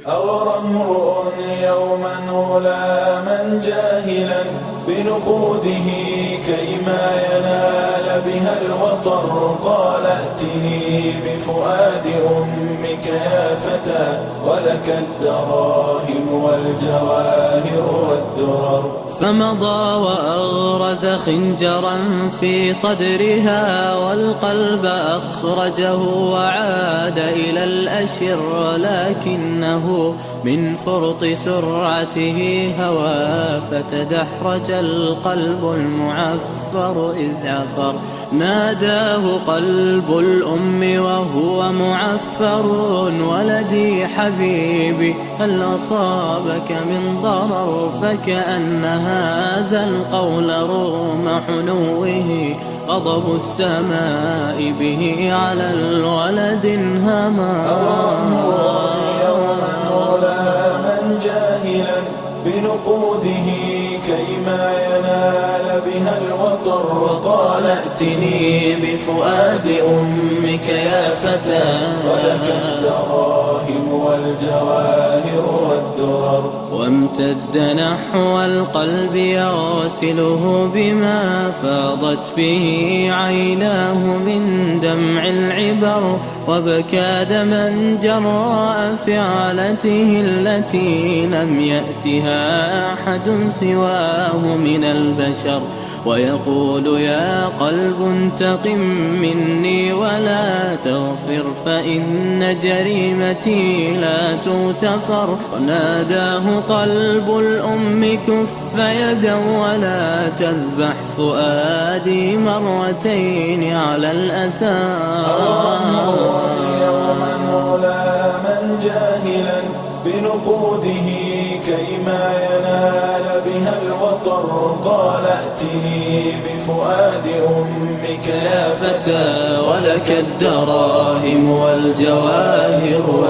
أغرى امرؤ يوما غلاما جاهلا بنقوده كيما ينال بها الوطر. قال ائتني بفؤاد أمك يا فتى ولك الدراهم والجواهر والدرر. فمضى وأغرز خنجرا في صدرها والقلب أخرجه وعاد إلى الأشر، لكنه من فرط سرعته هوى فتدحرج القلب المعفر إذ عفر. ناداه قلب الأم وهو معفر: ولدي حبيبي هل أصابك من ضرر؟ فكأن هذا القول رغم حنوه غضب السماء به على الولد انهمر. يوما غلاما جاهلا بنقوده كيما ينال بها الوطر. وقال ائتني بفؤاد أمك يا فتى ولك الدراهم والجواهر والدرر. وامتد نحو القلب يغسله بما فاضت به عيناه من دمع العبر، وبكى دما جراء فعلته التي لم يأتها أحد سواه من البشر، ويقول: يا قلب انتقم مني ولا تغفر فإن جريمتي لا تغتفر. وناداه قلب الأم: كف يدا ولا تذبح فؤادي مرتين على الأثار. يوما غلاما جاهلا بنقوده كيما ينال بها الوطر. قال ائتني بفؤاد أمك يا فتى ولك الدراهم والجواهر